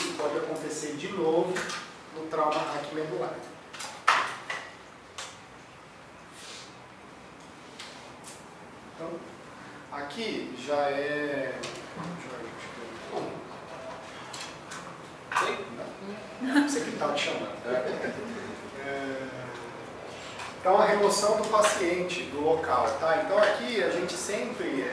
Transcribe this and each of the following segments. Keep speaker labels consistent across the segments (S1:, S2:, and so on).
S1: isso pode acontecer de novo no trauma raquimedular. Então, aqui já é... Não, você que está te chamando. Então, a remoção do paciente do local, tá? Então, aqui a gente sempre,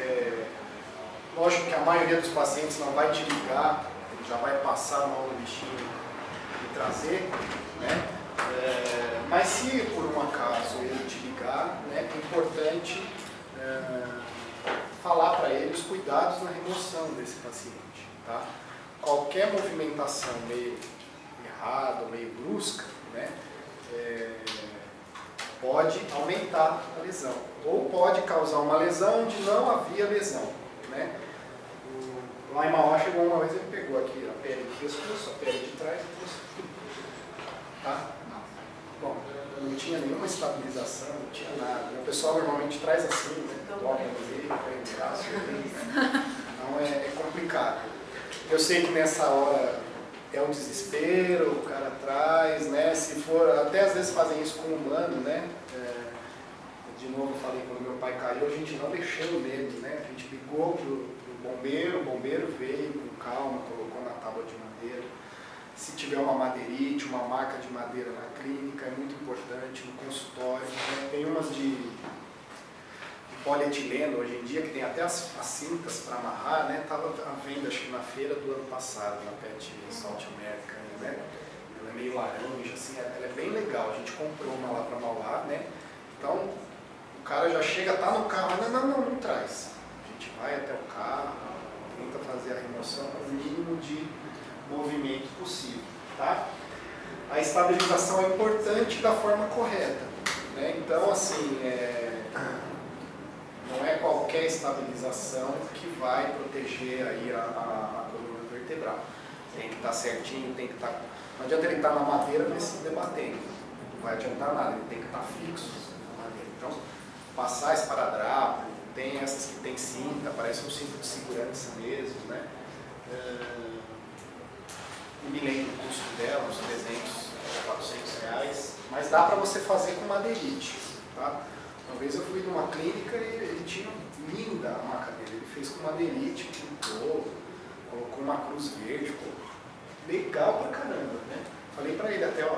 S1: lógico que a maioria dos pacientes não vai te ligar, ele já vai passar a mão no bichinho e trazer, né? Mas se por um acaso ele te ligar, né, é importante falar para ele os cuidados na remoção desse paciente, tá? Qualquer movimentação meio errada, meio brusca, né, pode aumentar a lesão, ou pode causar uma lesão onde não havia lesão, né? Lá em Mauá chegou uma vez, ele pegou aqui a pele do pescoço, a pele de trás e trouxe tudo, tá? Bom, não tinha nenhuma estabilização, não tinha nada. O pessoal normalmente traz assim, né? Dobra no meio, prende o braço, então é complicado. Eu sei que nessa hora é um desespero, o cara traz, né? Se for, até às vezes fazem isso com o humano, né? De novo, eu falei, quando meu pai caiu, a gente não deixou nele, né? A gente ligou pro bombeiro, o bombeiro veio com calma, colocou na tábua de madeira. Se tiver uma madeirite, uma marca de madeira na clínica, é muito importante, no consultório, né? Tem umas de polietileno hoje em dia, que tem até as cintas para amarrar, né? Estava à venda, acho que na feira do ano passado, na Pet South America, né? Ela é meio laranja, assim, ela é bem legal. A gente comprou uma lá para Mauá, né? Então, o cara já chega, tá no carro, não traz. A gente vai até o carro, tenta fazer a remoção com o mínimo de movimento possível, tá? A estabilização é importante da forma correta, né? Então, assim, não é qualquer estabilização que vai proteger aí a coluna vertebral. Tem que estar certinho, tem que estar... Não adianta ele estar na madeira mas se debatendo, não vai adiantar nada, ele tem que estar fixo na madeira. Então, passar esparadrapo, tem essas que tem cinta, parece um cinto de segurança mesmo, né? Não me lembro o custo dela, uns 300, 400 reais, mas dá para você fazer com madeirite, tá? Uma vez eu fui numa clínica e ele tinha linda a maca dele, ele fez com madeirite, pintou, colocou uma cruz verde, ficou legal pra caramba, né? Falei pra ele até, ó,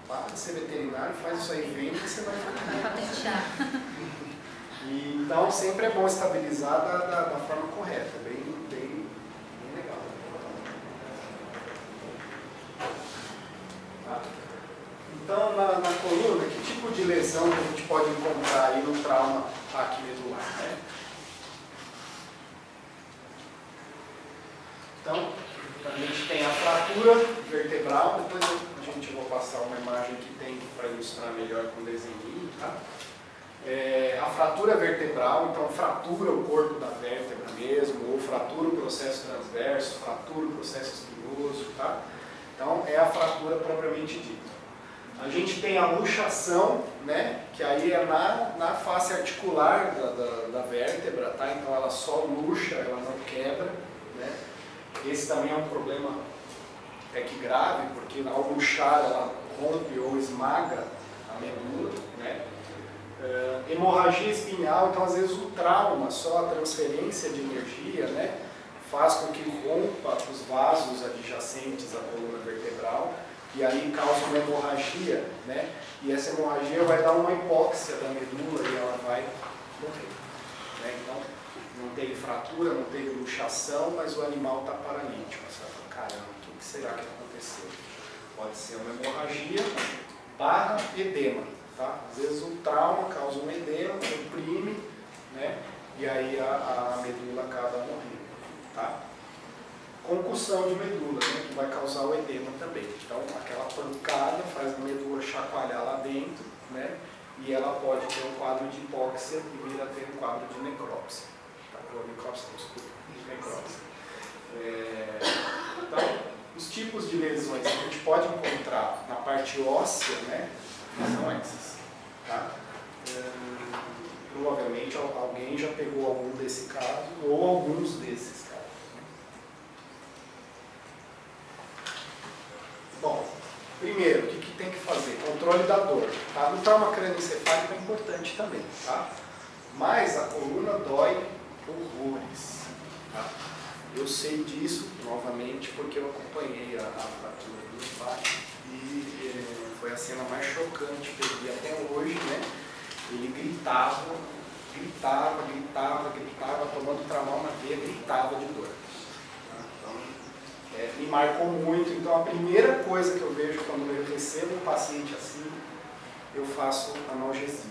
S1: para de ser veterinário, faz isso aí, vende que você vai ficar. E, então sempre é bom estabilizar da forma correta, bem legal. Tá? Então, na coluna, que tipo de lesão que a gente pode encontrar aí no trauma raquimedular, né? Então, a gente tem a fratura vertebral, depois eu vou passar uma imagem que tem para ilustrar melhor com o desenho, tá? A fratura vertebral, então fratura o corpo da vértebra mesmo, ou fratura o processo transverso, fratura o processo espinhoso, tá? Então, é a fratura propriamente dita. A gente tem a luxação, né, que aí é na face articular da vértebra, tá? Então ela só luxa, ela não quebra, né? Esse também é um problema até que grave, porque ao luxar ela rompe ou esmaga a medula, né? Hemorragia espinhal, então às vezes o trauma, só a transferência de energia, né, faz com que rompa os vasos adjacentes à coluna vertebral, e aí causa uma hemorragia, né? E essa hemorragia vai dar uma hipóxia da medula e ela vai morrer, né? Então, não teve fratura, não teve luxação, mas o animal está paralítico. Você vai falar, caramba, o que será que aconteceu? Pode ser uma hemorragia barra edema, tá? Às vezes o trauma causa um edema, oprime, né? E aí a medula acaba morrendo, tá? Concussão de medula, né, que vai causar o edema também. Então, aquela pancada faz a medula chacoalhar lá dentro, né, e ela pode ter um quadro de hipóxia e vir a ter um quadro de necrópsia. Tá? Necrópsia, desculpa, necrópsia. Então, os tipos de lesões que a gente pode encontrar na parte óssea, né, são essas. Tá? Provavelmente alguém já pegou algum desse caso ou alguns desses casos. Primeiro, o que tem que fazer? Controle da dor. Tá? No trauma crânioencefálico é importante também. Tá? Mas a coluna dói horrores. Tá? Eu sei disso, novamente, porque eu acompanhei a fratura do meu pai. E foi a cena mais chocante que eu vi até hoje, né? Ele gritava, tomando tramal na veia, gritava de dor. Então, me marcou muito. Então, a primeira coisa que eu vejo quando eu recebo um paciente assim, eu faço analgesia,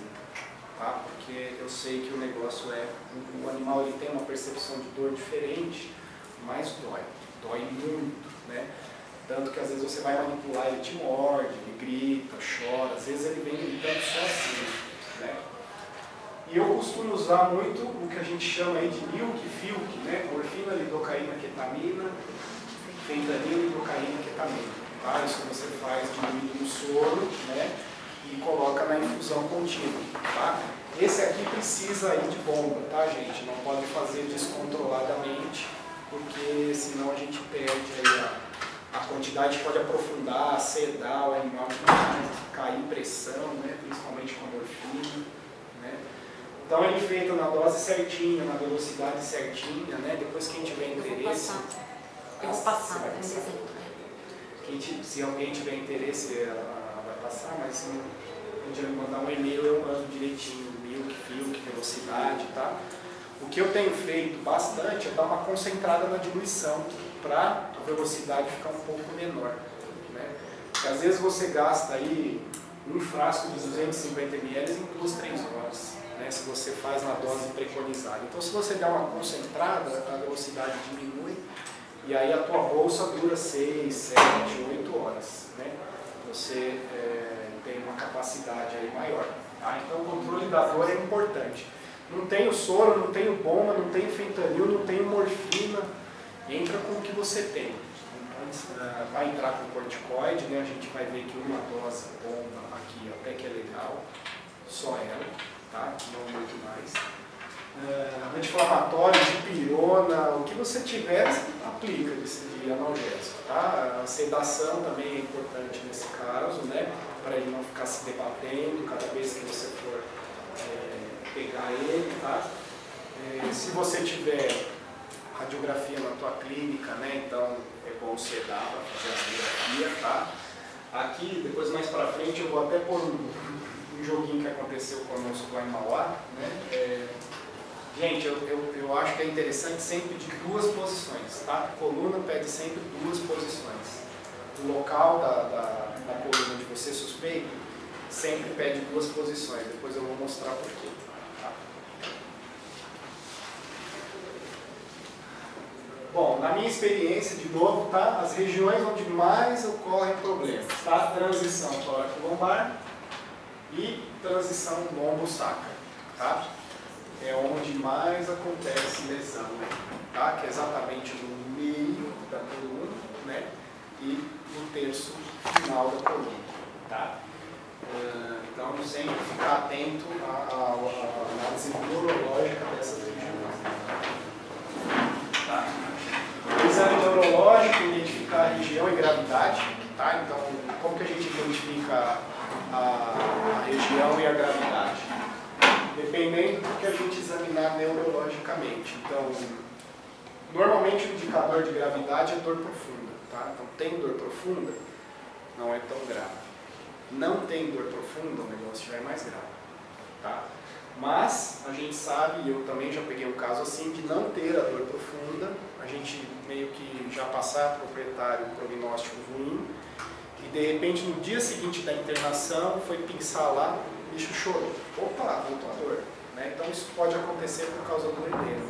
S1: tá? Porque eu sei que o negócio o animal ele tem uma percepção de dor diferente, mas dói muito, né? Tanto que às vezes você vai manipular, ele te morde, ele grita, chora, às vezes ele vem gritando só assim, né? E eu costumo usar muito o que a gente chama aí de milk, né? Morfina, lidocaína, ketamina, fentanil, lidocaína, ketamina. Tá? Isso você faz diluído no soro, né? E coloca na infusão contínua. Tá? Esse aqui precisa aí de bomba, tá, gente? Não pode fazer descontroladamente, porque senão a gente perde aí a quantidade, pode aprofundar, sedar o animal, cair pressão, né? Principalmente com a morfina. Né? Então ele é feito na dose certinha, na velocidade certinha, né? Depois quem tiver interesse...
S2: Eu vou passar.
S1: Se alguém tiver interesse, vai passar, mas se a gente vai mandar um e-mail, eu mando direitinho, milk, velocidade, tá? O que eu tenho feito bastante é dar uma concentrada na diluição, para a velocidade ficar um pouco menor. Né? Porque às vezes você gasta aí um frasco de 250 ml em 2, 3 horas, né? Se você faz na dose preconizada. Então se você der uma concentrada, a velocidade diminui e aí a tua bolsa dura 6, 7, 8 horas. Né? Você tem uma capacidade aí maior. Tá? Então o controle da dor é importante. Não tem o soro, não tem o bomba, não tem o fentanil, não tem morfina. Entra com o que você tem. Vai entrar com corticoide, né? A gente vai ver que uma dose bomba aqui até que é legal, só ela, tá? Não muito mais. Anti-inflamatório, dipirona, o que você tiver, aplica de analgésico, tá? A sedação também é importante nesse caso, né? Para ele não ficar se debatendo cada vez que você for pegar ele, tá? Se você tiver radiografia na tua clínica, né? Então é bom sedar para fazer a radiografia, tá? Aqui, depois mais para frente, eu vou até pôr um joguinho que aconteceu conosco lá em Mauá, né? Gente, eu acho que é interessante sempre de 2 posições, tá? A coluna pede sempre 2 posições. O local da coluna onde você suspeita sempre pede 2 posições. Depois eu vou mostrar por quê. Tá? Bom, na minha experiência, de novo, tá? As regiões onde mais ocorrem problemas, tá? Transição tóraco-lombar e transição lombo-sacra, tá? É onde mais acontece lesão, tá? Que é exatamente no meio da coluna, né? E no terço final da coluna, tá? Então, sempre ficar atento à análise neurológica dessas regiões. Tá? O exame neurológico, identificar a região e gravidade, tá? Então, como que a gente identifica a região e a gravidade? Dependendo do que a gente examinar neurologicamente. Então, normalmente o indicador de gravidade é dor profunda, tá? Então, tem dor profunda, não é tão grave. Não tem dor profunda, o negócio já é mais grave, tá? Mas a gente sabe, e eu também já peguei um caso assim, de não ter a dor profunda, a gente meio que já passar para o proprietário um prognóstico ruim, e de repente no dia seguinte da internação foi pinçar lá, o bicho chorou. Opa, voltou a dor. Né? Então isso pode acontecer por causa do edema,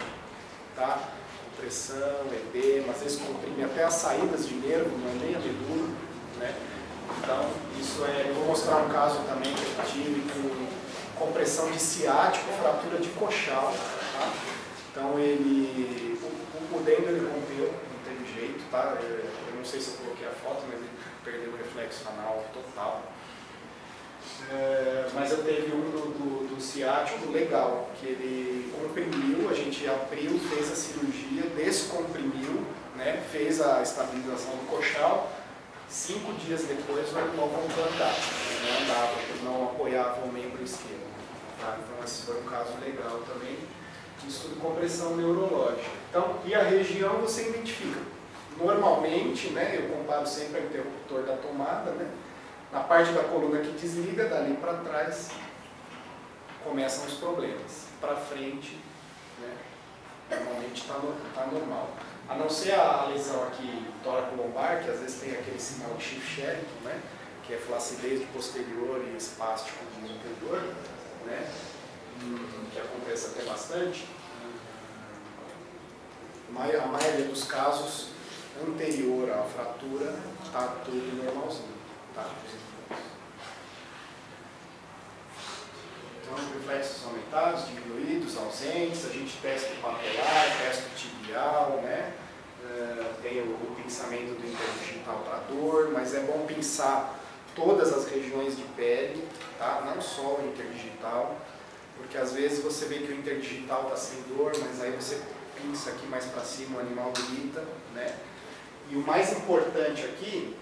S1: tá? Compressão, edema, às vezes comprime até as saídas de nervo, não é nem a medula, né? Então isso eu vou mostrar um caso também que eu tive com compressão de ciático, fratura de coxal, tá? Então o dendo ele rompeu, não teve jeito, tá? Eu não sei se eu coloquei a foto, mas ele perdeu o reflexo anal total. Mas eu teve um do ciático legal, que ele comprimiu, a gente abriu, fez a cirurgia, descomprimiu, né? Fez a estabilização do coxal, 5 dias depois o animal voltou a andar. Ele não andava, ele não apoiava o membro esquerdo. Tá? Então esse foi um caso legal também de estudo de compressão neurológica. Então, e a região você identifica. Normalmente, né, eu comparo sempre o interruptor da tomada, né, na parte da coluna que desliga, dali para trás começam os problemas. Para frente, né, normalmente está normal. A não ser a lesão aqui tóraco-lombar, que às vezes tem aquele sinal de Schiff-Sherrington, né, que é flacidez de posterior e espástico de anterior, né, que acontece até bastante. A maioria dos casos anterior à fratura está tudo normalzinho. Tá? Então, reflexos aumentados, diminuídos, ausentes, a gente testa o papelar, testa o tibial, né? Tem o pinçamento do interdigital para dor, mas é bom pinçar todas as regiões de pele, tá? Não só o interdigital, porque às vezes você vê que o interdigital está sem dor, mas aí você pinça aqui mais para cima, o animal grita, né? E o mais importante aqui,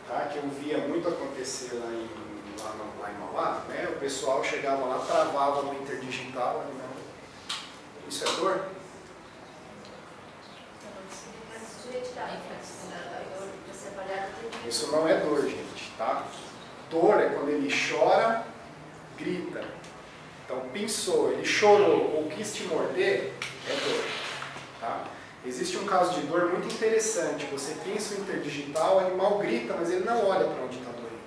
S1: tá, que eu via muito acontecer lá em Mauá, né, o pessoal chegava lá, travava no interdigital, né? Isso é dor? Isso não é dor, gente, tá? Dor é quando ele chora, grita. Então, pinçou, ele chorou ou quis te morder, é dor, tá? Existe um caso de dor muito interessante. Você pinça o interdigital, o animal grita, mas ele não olha para onde está doendo.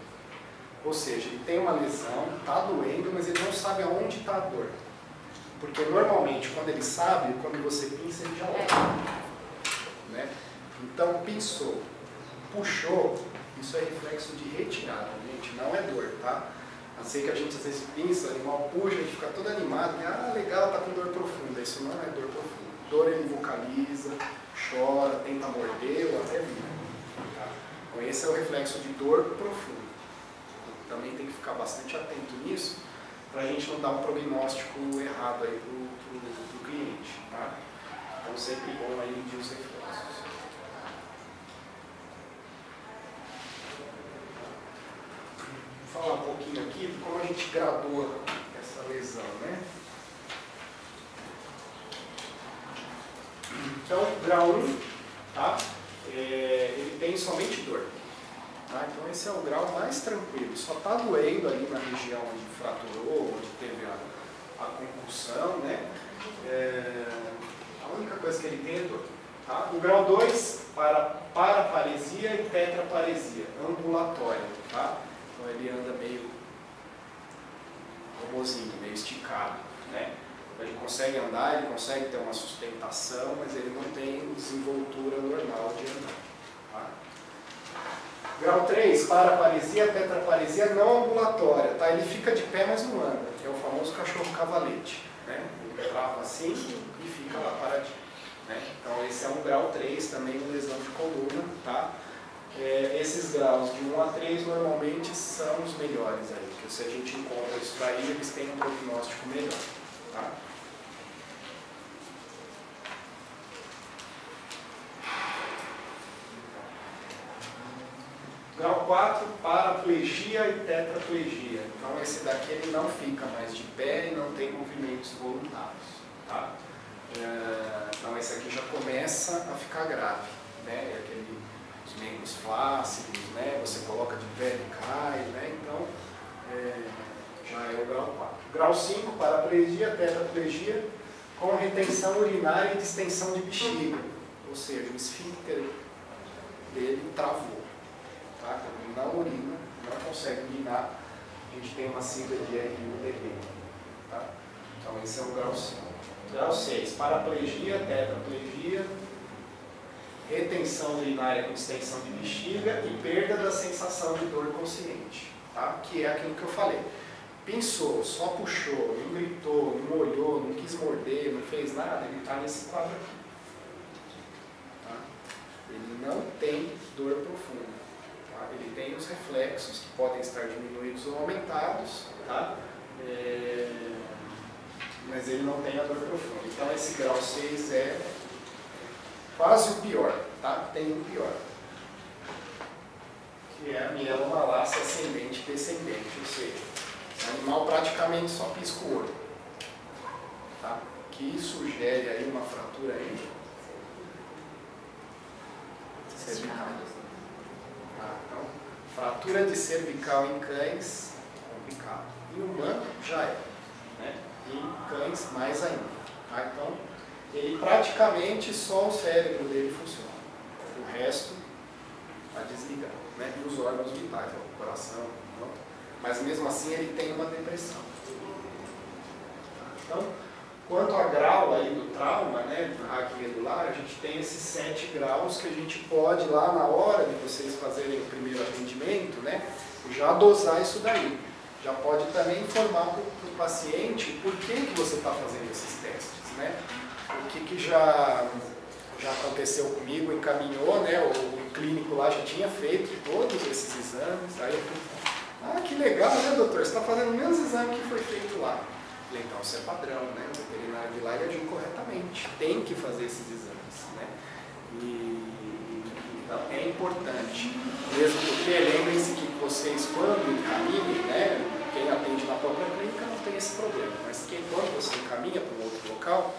S1: Ou seja, ele tem uma lesão, está doendo, mas ele não sabe aonde está a dor. Porque normalmente, quando ele sabe, quando você pinça, ele já olha. Né? Então, pinçou, puxou, isso é reflexo de retirada, gente, não é dor, tá? A não ser que a gente às vezes pinça, o animal puxa, a gente fica todo animado, e, ah, legal, tá com dor profunda. Isso não é dor profunda. Dor ele vocaliza, chora, tenta morder ou até vira. Tá? Então esse é o reflexo de dor profunda. Também tem que ficar bastante atento nisso, para a gente não dar um prognóstico errado aí pro cliente. Tá? Então sempre bom aí medir os reflexos. Vou falar um pouquinho aqui de como a gente gradua essa lesão, né? Então, grau 1, tá? Ele tem somente dor. Tá? Então, esse é o grau mais tranquilo. Só está doendo ali na região onde fraturou, onde teve a concussão, né? A única coisa que ele tem é dor. Tá? O grau 2, para paraparesia e tetraparesia, ambulatória. Tá? Então, ele anda meio robozinho, meio esticado, né? Ele consegue andar, ele consegue ter uma sustentação, mas ele não tem desenvoltura normal de andar. Tá? Grau 3, paraparesia, tetraparesia não ambulatória. Tá? Ele fica de pé, mas não anda, que é o famoso cachorro-cavalete. Né? Ele trava assim e fica lá paradinho. Né? Então esse é um grau 3, também uma lesão de coluna. Tá? Esses graus de 1 a 3 normalmente são os melhores aí, porque se a gente encontra isso daí, eles têm um prognóstico melhor. Tá? Grau 4, paraplegia e tetraplegia. Então esse daqui ele não fica mais de pé e não tem movimentos voluntários. Tá? Então esse aqui já começa a ficar grave. Né? Os membros flácidos, né? Você coloca de pé e cai. Né? Então já é o grau 4. Grau 5, paraplegia, tetraplegia, com retenção urinária e distensão de bexiga. Ou seja, o esfíncter dele travou. Tá? Ele não urina, não consegue urinar. A gente tem uma sigla de RUDB. Tá? Então esse é o grau 5. Grau 6, paraplegia, tetraplegia, retenção urinária com distensão de bexiga e perda da sensação de dor consciente. Tá? Que é aquilo que eu falei. Pinçou, só puxou, não gritou, não molhou, não quis morder, não fez nada, ele está nesse quadro aqui. Tá? Ele não tem dor profunda. Tá? Ele tem os reflexos que podem estar diminuídos ou aumentados, tá? Mas ele não tem a dor profunda. Então esse grau 6 é quase o pior. Tá? Tem um pior. que é a mielomalácia ascendente e descendente, ou seja, o animal praticamente só pisca o olho. Tá? Que sugere aí uma fratura aí cervical. Então, fratura de cervical em cães, complicado. Em humano já é, né? E em cães mais ainda. Tá? Então, ele praticamente só o cérebro dele funciona. O resto vai desligar, né? E os órgãos vitais, o coração, não? Mas mesmo assim ele tem uma depressão. Então, quanto a grau aí do trauma, né, do hack medular, a gente tem esses 7 graus que a gente pode lá na hora de vocês fazerem o primeiro atendimento, né, já dosar isso daí. Já pode também informar para o paciente por que você está fazendo esses testes, né? O que já aconteceu comigo, encaminhou, né, o clínico lá já tinha feito todos esses exames, aí eu que legal, né, doutor, você está fazendo o mesmo exame que foi feito lá. Então, isso é padrão, né? O veterinário de lá ele agiu corretamente, tem que fazer esses exames, né? Então, é importante, mesmo porque lembrem-se que vocês, quando encaminhem, né? Quem atende na própria clínica não tem esse problema, mas quando você encaminha para um outro local,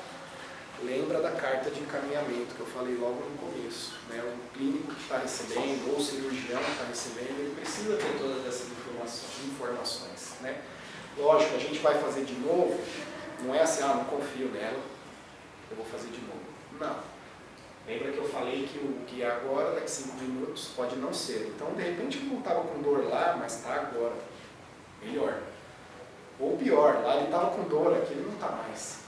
S1: lembra da carta de encaminhamento que eu falei logo no começo, né? O clínico que está recebendo, ou o cirurgião que está recebendo, ele precisa ter todas essas informações, né? Lógico, a gente vai fazer de novo, não é assim, não confio nela, eu vou fazer de novo. Não. Lembra que eu falei que o que é agora, daqui a 5 minutos, pode não ser. Então, de repente, ele não estava com dor lá, mas está agora. Melhor. Ou pior, lá ele estava com dor, aqui ele não está mais.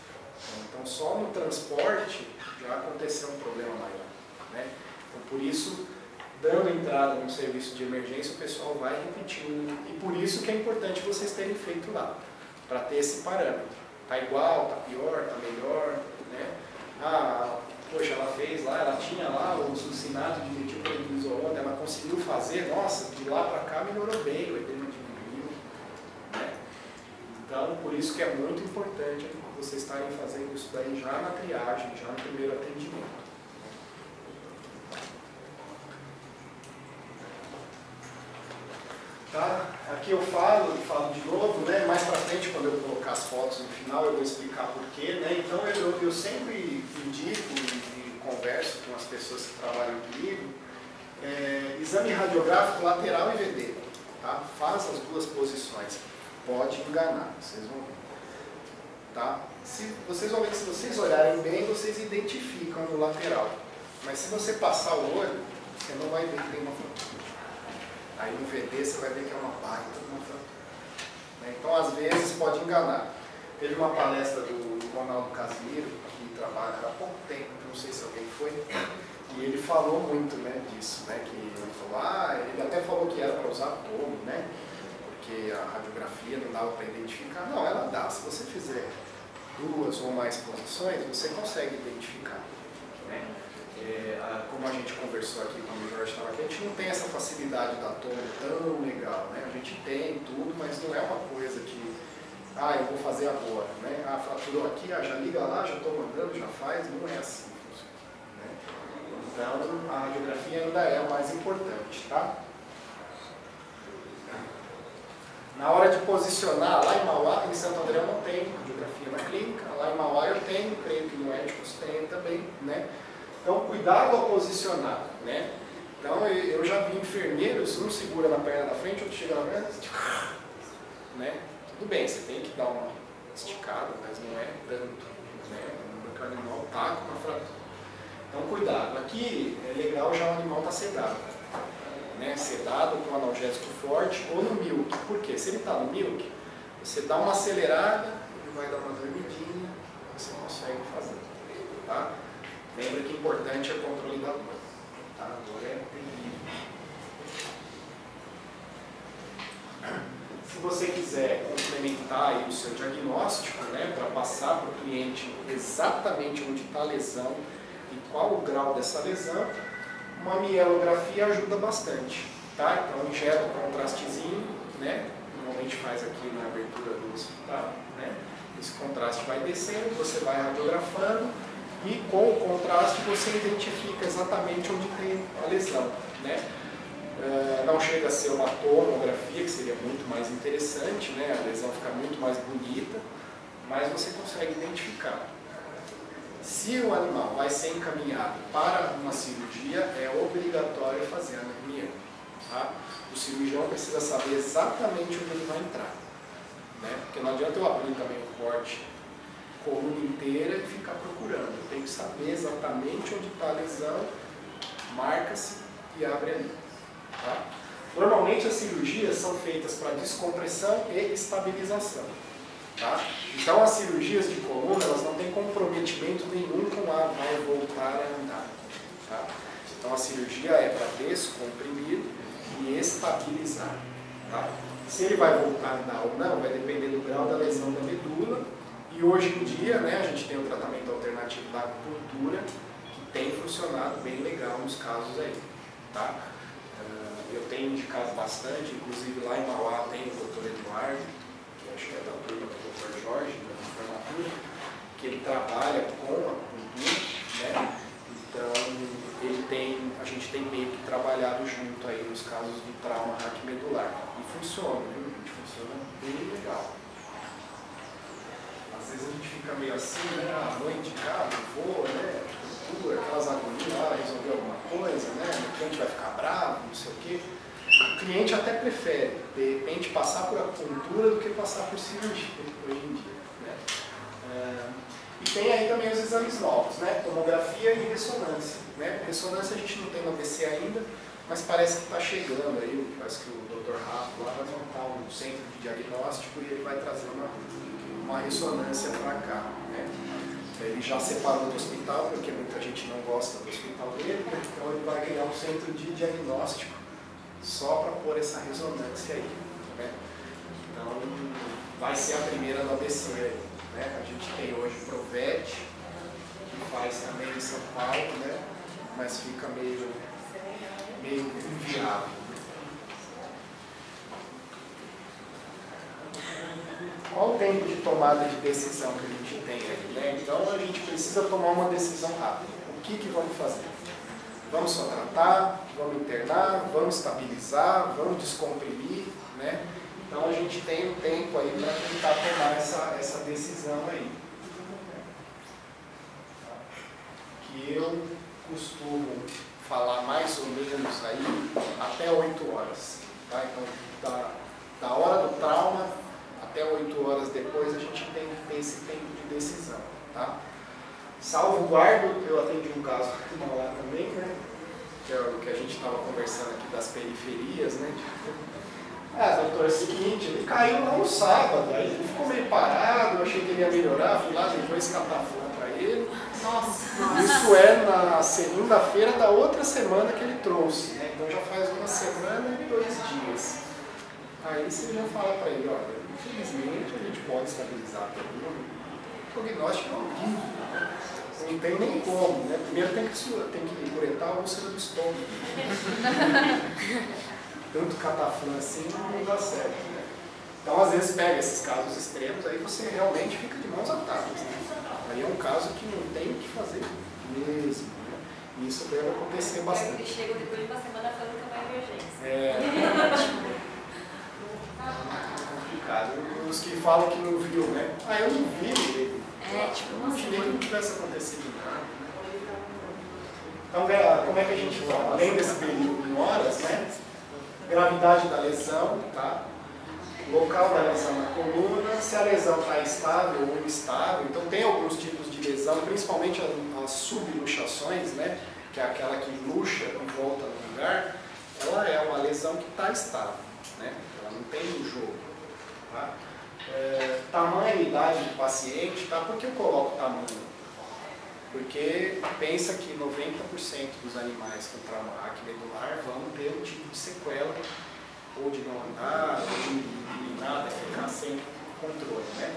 S1: Então, só no transporte já aconteceu um problema maior, né? Então, por isso, dando entrada num serviço de emergência, o pessoal vai repetindo. E por isso que é importante vocês terem feito lá, para ter esse parâmetro. Está igual, está pior, está melhor, né? Poxa, ela fez lá, ela tinha lá o succinato de metilprednisolona, ela conseguiu fazer, nossa, de lá para cá melhorou bem, o edema diminuiu, né? Então, por isso que é muito importante vocês estarem fazendo isso daí já na triagem, já no primeiro atendimento. Tá? Aqui eu falo de novo, né? Mais pra frente, quando eu colocar as fotos no final, eu vou explicar porquê, né? Então eu sempre indico e converso com as pessoas que trabalham comigo, exame radiográfico lateral e VD, tá? Faz as duas posições, pode enganar, vocês vão ver, tá? Vocês vão ver que se vocês olharem bem, vocês identificam no lateral, mas se você passar o olho, você não vai ver que tem uma fratura. Aí no VD você vai ver que é uma baita de uma fratura. Então, às vezes, pode enganar. Teve uma palestra do Ronaldo Casimiro, que trabalha há pouco tempo, não sei se alguém foi, e ele falou muito, né, disso, né, que ele falou, ele até falou que era para usar tomo, né, porque a radiografia não dava para identificar. Não, ela dá. Se você fizer 2 ou mais posições, você consegue identificar, né? Como a gente conversou aqui quando o Jorge estava aqui, a gente não tem essa facilidade da tomo tão legal, né? A gente tem tudo, mas não é uma coisa que, eu vou fazer agora, né? Fraturou aqui, já liga lá, já estou mandando, já faz, não é assim, né? Então, a radiografia ainda é o mais importante, tá? Na hora de posicionar, lá em Mauá, em Santo André eu não tenho radiografia na clínica, lá em Mauá eu tenho, creio que no Éticos tem também, né? Então, cuidado ao posicionar, né? Então, eu já vi enfermeiros, um segura na perna da frente, outro chega na perna, né? Tudo bem, você tem que dar uma esticada, mas não é tanto, né? Porque o animal está com uma fratura. Então, cuidado. Aqui é legal já o animal está sedado, né? Sedado com analgésico forte ou no milk. Por quê? Se ele está no milk, você dá uma acelerada, ele vai dar uma dormidinha, você consegue fazer, tá? Lembra que o importante é o controle da dor. Tá? A dor é terrível. Se você quiser complementar aí o seu diagnóstico, né, para passar para o cliente exatamente onde está a lesão e qual o grau dessa lesão, uma mielografia ajuda bastante. Tá? Então, injeta um contrastezinho, né? Normalmente faz aqui na abertura do hospital. Né? Esse contraste vai descendo, você vai radiografando. E com o contraste você identifica exatamente onde tem a lesão, né? Não chega a ser uma tomografia, que seria muito mais interessante, né? A lesão fica muito mais bonita, mas você consegue identificar. Se o animal vai ser encaminhado para uma cirurgia, é obrigatório fazer a anemia. Tá? O cirurgião precisa saber exatamente onde ele vai entrar. Né? Porque não adianta eu abrir também o corte, coluna inteira e ficar procurando. Eu tenho que saber exatamente onde está a lesão, marca-se e abre ali. Tá? Normalmente as cirurgias são feitas para descompressão e estabilização. Tá? Então as cirurgias de coluna elas não têm comprometimento nenhum com a vai voltar a andar. Tá? Então a cirurgia é para descomprimir e estabilizar. Tá? Se ele vai voltar a andar ou não, vai depender do grau da lesão da medula. E hoje em dia, né, a gente tem o tratamento alternativo da acupuntura, que tem funcionado bem legal nos casos aí. Tá? Eu tenho indicado bastante, inclusive lá em Mauá tem o Dr. Eduardo, que acho que é da turma do Dr. Jorge, da formatura, que ele trabalha com a acupuntura, né? Então a gente tem meio que trabalhado junto aí nos casos de trauma raquimedular. E funciona, viu? Funciona bem legal. Às vezes a gente fica meio assim, né? Ah, vou indicar, não vou, né? Aquelas agonias lá, resolver alguma coisa, né? O cliente vai ficar bravo, não sei o quê. O cliente até prefere, de repente, passar por acupuntura do que passar por cirurgia, hoje em dia. Né? E tem aí também os exames novos, né? Tomografia e ressonância. Né? Ressonância a gente não tem no ABC ainda, mas parece que está chegando aí, parece que o Dr. Rafa lá vai montar um centro de diagnóstico e ele vai trazer uma ressonância para cá. Né? Ele já separou do hospital, porque muita gente não gosta do hospital dele, então ele vai criar um centro de diagnóstico só para pôr essa ressonância aí. Né? Então, vai ser a primeira no ABC. Né? A gente tem hoje o Provet, que faz também em São Paulo, né? Mas fica meio inviável. Qual o tempo de tomada de decisão que a gente tem aí? Né? Então a gente precisa tomar uma decisão rápida. O que vamos fazer? Vamos só tratar, vamos internar, vamos estabilizar, vamos descomprimir. Né? Então a gente tem um tempo aí para tentar tomar essa decisão aí. Que eu costumo falar mais ou menos aí até 8 horas. Tá? Então da hora do trauma até 8 horas depois a gente tem que ter esse tempo de decisão. Tá? Salvaguardo, eu atendi um caso lá também, né? Que é o que a gente estava conversando aqui das periferias, né? Doutor, é o seguinte, ele caiu lá no sábado, aí ele ficou meio parado, eu achei que ele ia melhorar, fui lá, depois cataflã para ele.
S2: Nossa.
S1: Isso é na segunda-feira da outra semana que ele trouxe, né? Então já faz uma semana e 2 dias. Aí você já fala para ele, olha, infelizmente a gente pode estabilizar a coluna, o prognóstico é horrível, né? Não tem nem como, né? Primeiro tem que curetar a úlcera do estômago. Tanto cataflã assim não dá certo, né? Então às vezes pega esses casos extremos, aí você realmente fica de mãos atadas, né? Aí é um caso que não tem o que fazer mesmo, né? E isso deve acontecer bastante.
S2: Eles chegam depois de uma semana falando que é uma emergência.
S1: É complicado. Os que falam que não viu, né? Eu não vi. Não tirei que não tivesse acontecido nada. Então, como é que a gente toma? Além desse período em horas, né? Gravidade da lesão, tá? Local da lesão na coluna, se a lesão está estável ou instável. Então tem alguns tipos de lesão, principalmente as subluxações, né? Que é aquela que luxa e volta no lugar. Ela é uma lesão que está estável, né? Ela não tem um jogo. Tá? Tamanho e idade do paciente, tá? Por que eu coloco tamanho? Porque pensa que 90% dos animais com trauma raquimedular vão ter um tipo de sequela, ou de não andar, ou de nada, ficar sem controle, né?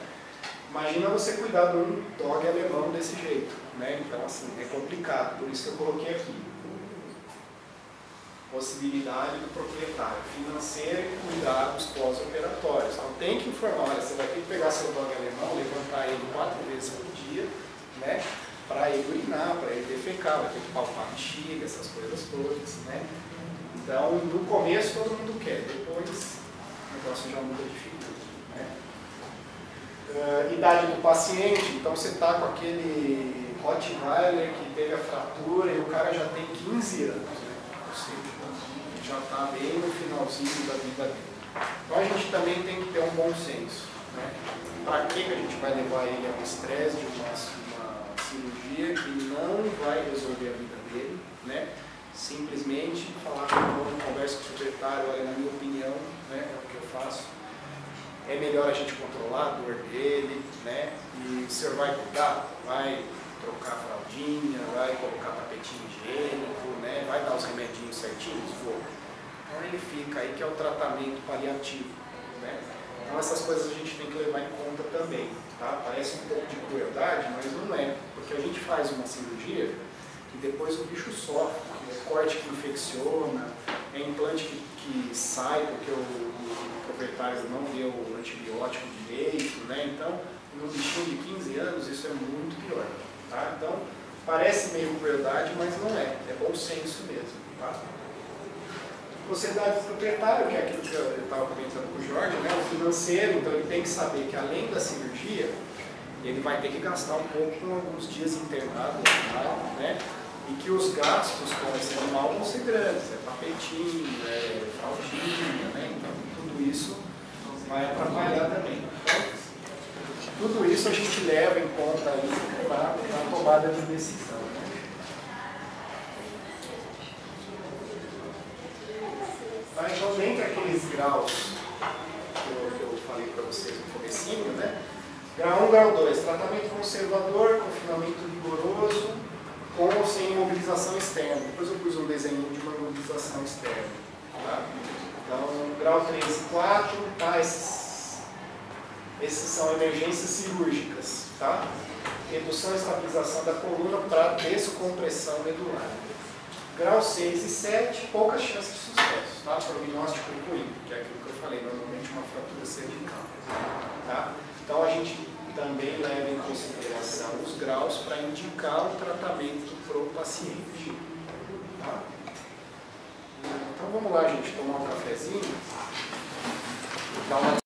S1: Imagina você cuidar de um dog alemão desse jeito, né? Então, assim, é complicado, por isso que eu coloquei aqui. Possibilidade do proprietário financeiro e cuidados pós-operatórios. Então, tem que informar, olha, você vai ter que pegar seu dog alemão, levantar ele 4 vezes por dia, né? Para ele urinar, para ele defecar, vai ter que palpar a bexiga, essas coisas todas, né? Então, no começo todo mundo quer, depois o negócio já muda de figura. Né? Idade do paciente, então você está com aquele Rottweiler que teve a fratura e o cara já tem 15 anos, né? Ou seja, já está bem no finalzinho da vida dele. Então a gente também tem que ter um bom senso. Né? Para que a gente vai levar ele a um estresse de uma cirurgia que não vai resolver a vida dele, né? Simplesmente falar com o conversa com o secretário, olha, na minha opinião, né, é o que eu faço, é melhor a gente controlar a dor dele, né? E o senhor vai cuidar, vai trocar a fraldinha, vai colocar tapetinho higiênico, né? Vai dar os remedinhos certinhos? Vou. Então ele fica aí que é o tratamento paliativo, né? Então essas coisas a gente tem que levar em conta também, tá? Parece um pouco de crueldade, mas não é, porque a gente faz uma cirurgia e depois o bicho sofre, é corte que infecciona, é implante que sai porque o proprietário não deu o antibiótico direito, né? Então, num bichinho de 15 anos isso é muito pior, tá? Então, parece meio crueldade, mas não é, é bom senso mesmo, tá? Sociedade do proprietário, que é aquilo que eu estava comentando com o Jorge, né? O financeiro, então ele tem que saber que além da cirurgia, ele vai ter que gastar um pouco com alguns dias internado, né? E que os gastos com esse animal vão ser grandes, é tapetinho, é fraldinha, né? Então tudo isso vai atrapalhar também. Então, tudo isso a gente leva em conta aí na tomada de decisão. Né? Tá, então, dentre aqueles graus que eu falei para vocês no comecinho, né? Grau 1, grau 2, tratamento conservador, confinamento rigoroso, com ou sem imobilização externa. Depois eu pus um desenho de uma imobilização externa. Tá? Então, grau 3 e 4, tá? Esses são emergências cirúrgicas. Tá? Redução e estabilização da coluna para descompressão medular. Grau 6 e 7, poucas chances de sucesso. Tá? Prognóstico ruim, que é aquilo que eu falei, normalmente uma fratura cervical. Tá? Então a gente também leva em consideração os graus para indicar o tratamento para o paciente. Tá? Então vamos lá, gente, tomar um cafezinho. Dar uma